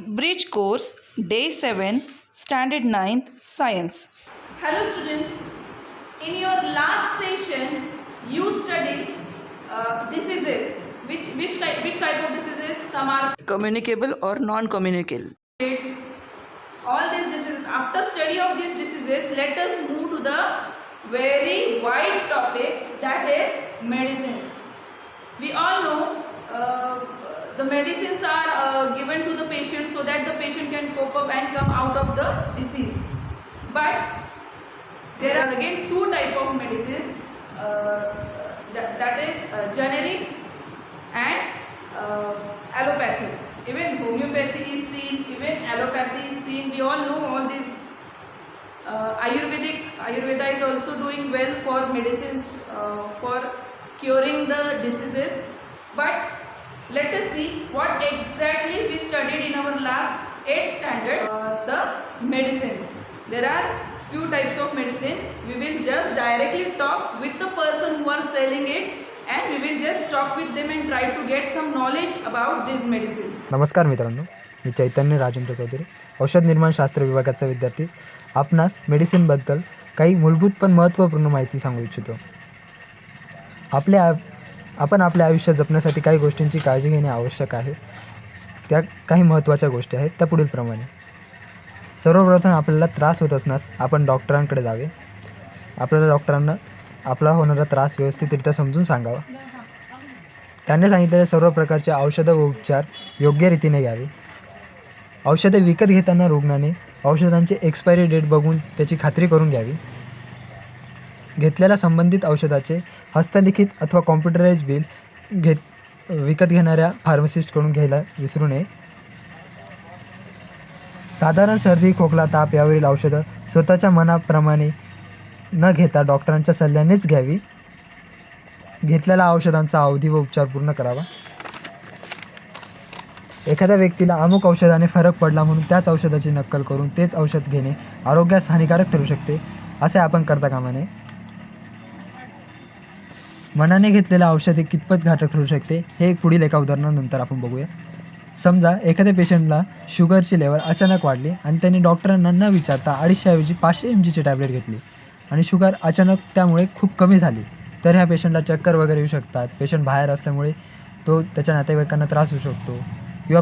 Bridge course, day 7, standard 9th, science. Hello students, in your last session you studied diseases. Which type of diseases? Some are Communicable or non-communicable. all these diseases. After study of these diseases, let us move to the very wide topic, that is medicines. We all know the medicines are given to the patient so that the patient can cope up and come out of the disease. But there are again two type of medicines, that is generic and allopathic. Even homeopathy is seen, even allopathy is seen. We all know all these. Ayurveda is also doing well for medicines for curing the diseases. But let us see what exactly we studied in our last 8th standard, the medicines. There are few types of medicine. We will just directly talk with the person who are selling it, and we will just talk with them and try to get some knowledge about these medicines. नमस्कार मित्रांनो, मी चैतन्य राजेंद्र चौधरी, औषध निर्माण शास्त्र विभागाचा विद्यार्थी. आपणास मेडिसिनबद्दल काही मूलभूत पण महत्त्वपूर्ण माहिती सांगू इच्छितो. आपण आपल्या आयुष्य जपण्यासाठी काही गोष्टींची काळजी घेणे आवश्यक आहे. त्या काही महत्त्वाच्या गोष्टी आहेत त्या पुढीलप्रमाणे. सर्वप्रथम आपल्याला त्रास होत असल्यास आपण डॉक्टरांकडे जावे. आपल्याला डॉक्टरांना आपला होणारा त्रास व्यवस्थितरित्या समजून सांगावा. त्यांनी सांगितलेले सर्व प्रकारचे औषधं व उपचार योग्य रीतीने घ्यावे. औषधे विकत घेताना रुग्णाने औषधांची एक्सपायरी डेट बघून त्याची खात्री करून घ्यावी. घेतलेल्या संबंधित औषधाचे हस्तलिखित अथवा कॉम्प्युटराइज बिल विकत घेणाऱ्या फार्मासिस्टकडून घ्यायला विसरू नये. साधारण सर्दी, खोकला, ताप यावरील औषधं स्वतःच्या मनाप्रमाणे न घेता डॉक्टरांच्या सल्ल्यानेच घ्यावी. घेतलेल्या औषधांचा अवधी व उपचार पूर्ण करावा. एखाद्या व्यक्तीला अमुक औषधाने फरक पडला म्हणून त्याच औषधाची नक्कल करून तेच औषध घेणे आरोग्यास हानिकारक ठरू शकते, असे आपण करता कामा नये. मनाने घेतलेल्या औषधे कितपत घातक ठरू शकते हे पुढील एका उदाहरणानंतर आपण बघूया. समजा एखाद्या पेशंटला शुगरची लेवल अचानक वाढली आणि त्यांनी डॉक्टरांना न विचारता 250 ऐवजी 500 mgची टॅबलेट घेतली आणि शुगर अचानक त्यामुळे खूप कमी झाली, तर ह्या पेशंटला चक्कर वगैरे येऊ शकतात. पेशंट बाहेर असल्यामुळे त्याच्या नातेवाईकांना त्रास होऊ शकतो किंवा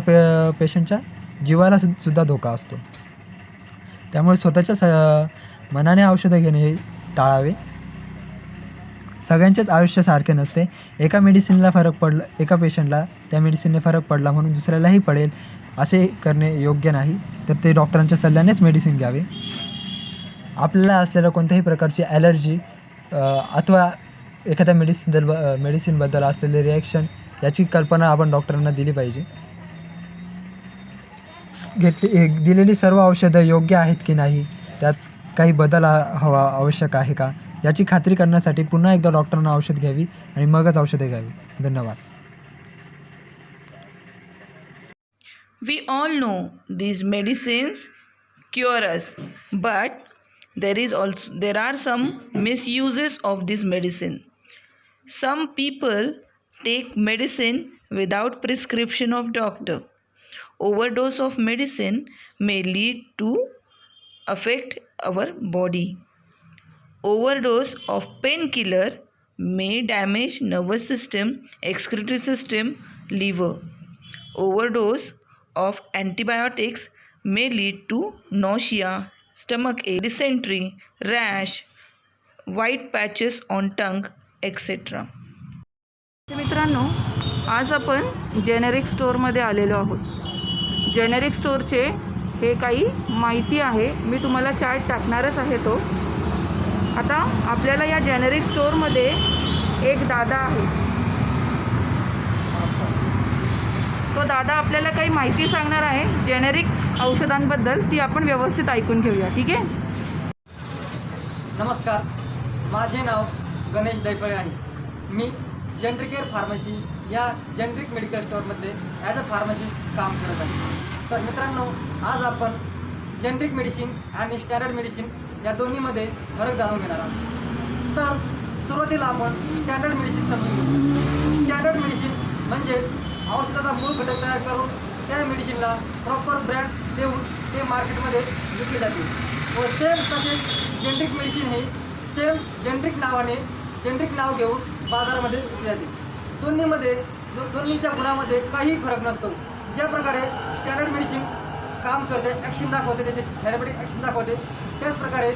पेशंटच्या जीवाला सुद्धा धोका असतो. त्यामुळे स्वतःच्या मनाने औषधं घेणे हे टाळावे. सगळ्यांचेच आयुष्य सारखे नसते. एका पेशंटला त्या मेडिसिनने फरक पडला म्हणून दुसऱ्यालाही पडेल असे करणे योग्य नाही. तर ते डॉक्टरांच्या सल्ल्यानेच मेडिसिन घ्यावे. आपल्याला असलेल्या कोणत्याही प्रकारची ॲलर्जी अथवा एखाद्या मेडिसिनबद्दल असलेले रिॲक्शन याची कल्पना आपण डॉक्टरांना दिली पाहिजे. दिलेली सर्व औषधं योग्य आहेत की नाही, त्यात काही बदल आवश्यक आहे का याची खात्री करण्यासाठी पुन्हा एकदा डॉक्टरांना औषध घ्यावी आणि मगच औषधे घ्यावी. धन्यवाद. We all know these medicines cure us, but there are some misuses of this medicine. Some people take medicine without prescription of doctor. Overdose of medicine may lead to affect our body. Overdose of painkiller may damage nervous system, excretory system, liver. Overdose of antibiotics may lead to nausea, stomach ache, dysentery, rash, white patches on tongue, etc. मित्रांनो, आज आपण generic स्टोअरमध्ये आलेलो आहोत. Generic स्टोअरचे हे काही माहिती आहे, मी तुम्हाला चार्ट टाकणारच आहे तो. आता आपल्याला या जेनेरिक स्टोअरमध्ये एक दादा आहे. तो दादा आपल्याला काही माहिती सांगणार आहे जेनेरिक औषधांबद्दल. ती आपण व्यवस्थित ऐकून घेऊया. ठीक आहे. नमस्कार, माझे नाव गणेश दैफळे आहे. मी जनरिकेअर फार्मसी या जनरिक मेडिकल स्टोअरमध्ये ॲज अ फार्मासिस्ट काम करत आहे. तर मित्रांनो, आज आपण जनरिक मेडिसिन आणि स्टँडर्ड मेडिसिन या दोन्हीमध्ये फरक जाणून घेणार आहोत. तर सुरुवातीला आपण स्टँडर्ड मेडिसिन समजून घेऊ. स्टँडर्ड मेडिसिन म्हणजे औषधाचा मूळ घटक तयार करून त्या मेडिसिनला प्रॉपर ब्रँड देऊन ते मार्केटमध्ये विकले जाते. व सेम तसेच जेनरिक मेडिसिन हे सेम जेनरिक नाव घेऊन बाजारामध्ये विकले जाते. दोन्हीच्या गुणामध्ये काही फरक नसतो. ज्या प्रकारे स्टँडर्ड मेडिसिन काम करते, ॲक्शन दाखवते, त्याचे थेरपॅटिक ॲक्शन दाखवते, त्याच प्रकारे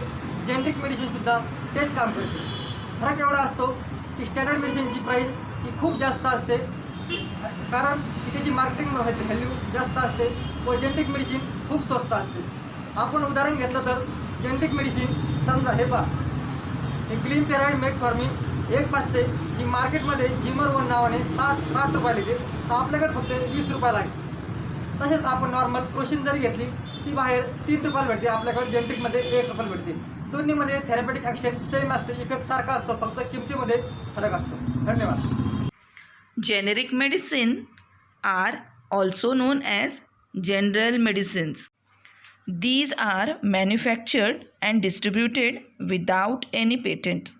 जेनरिक मेडिसिनसुद्धा तेच काम करते. फरक एवढा असतो की स्टँडर्ड मेडिसिनची प्राईस ही खूप जास्त असते, कारण की त्याची मार्केटिंग व्हॅल्यू जास्त असते व जेनरिक मेडिसिन खूप स्वस्त असते. आपण उदाहरण घेतलं तर जेनरिक मेडिसिन समजा हे पहा, हे ग्लिमपेराइड मेटफॉर्मिन 1/5 जी मार्केटमध्ये जिमर वन नावाने 60 रुपयाला येते, तर आपल्याकडे फक्त 20 रुपयाला आहे. तसेच आपण नॉर्मल क्रोशिन जरी घेतली ती बाहेर 3 रुपयाला भेटते, आपल्याकडे जेनरिकमध्ये 1 रुपयाला भेटते. दोन्हीमध्ये थेरपॅटिक ॲक्शन सेम असते, इफेक्ट सारखा असतो, फक्त किमतीमध्ये फरक असतो. धन्यवाद. Generic medicine are also known as general medicines. These are manufactured and distributed without any patent.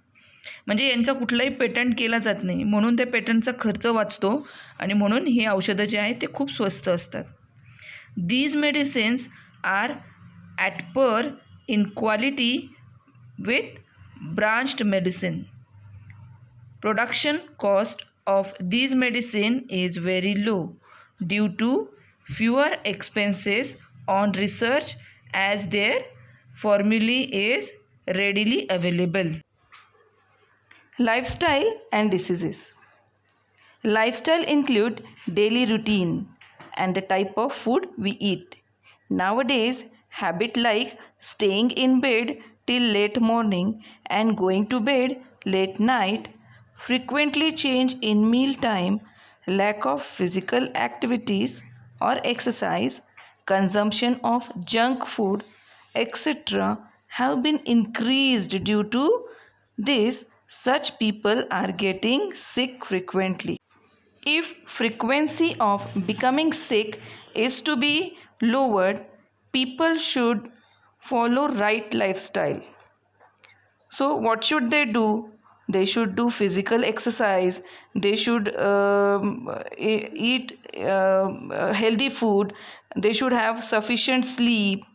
म्हणजे यांचा कुठलाही पेटंट केला जात नाही, म्हणून त्या पेटंटचा खर्च वाचतो आणि म्हणून ही औषधं जी आहेत ते खूप स्वस्त असतात. These medicines are at par in quality with branched medicine. Production cost of these medicine is very low due to fewer expenses on research as their formulae is readily available. Lifestyle and diseases. Lifestyle include daily routine and the type of food we eat. Nowadays, habit like staying in bed till late morning and going to bed late night, frequently change in meal time, lack of physical activities or exercise, consumption of junk food, etc. have been increased. Due to this, such people are getting sick frequently. If frequency of becoming sick is to be lowered, people should follow right lifestyle. So what should they do? They should do physical exercise, they should eat healthy food, they should have sufficient sleep,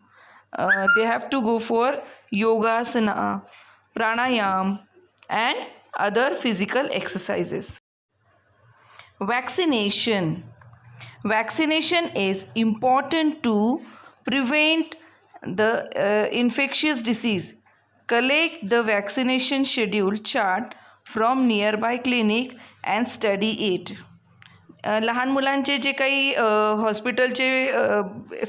they have to go for yogasana, pranayam and other physical exercises. Vaccination. Vaccination is important to prevent the infectious disease. Collect the vaccination schedule chart from nearby clinic and study it. लहान मुलांचे जे काही हॉस्पिटलचे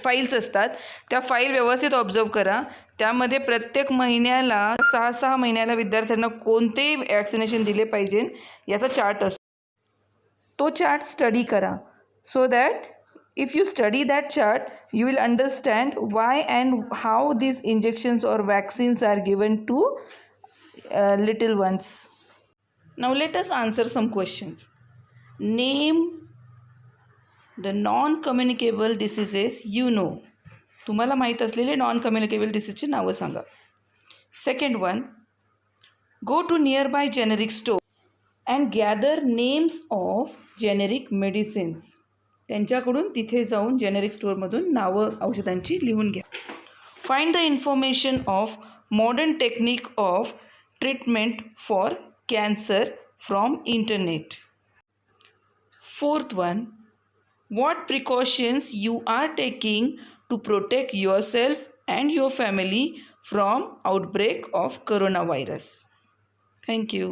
files असतात त्या file व्यवस्थित observe करा. त्यामध्ये प्रत्येक महिन्याला 6 महिन्याला विद्यार्थ्यांना कोणते वॅक्सिनेशन दिले पाहिजे याचा चार्ट असतो. तो चार्ट स्टडी करा. So that if you study that chart, you will understand why and how these injections or vaccines are given to little ones. Now let us answer some questions. Name the non-communicable diseases you know. तुम्हाला माहीत असलेले non-communicable diseaseचे नावं सांगा. Second one, go to nearby generic store and gather names of generic medicines. त्यांच्याकडून तिथे जाऊन generic स्टोअरमधून नावं औषधांची लिहून घ्या. Find the information of modern technique of treatment for cancer from internet. Fourth one, what precautions you are taking to protect yourself and your family from outbreak of coronavirus. Thank you.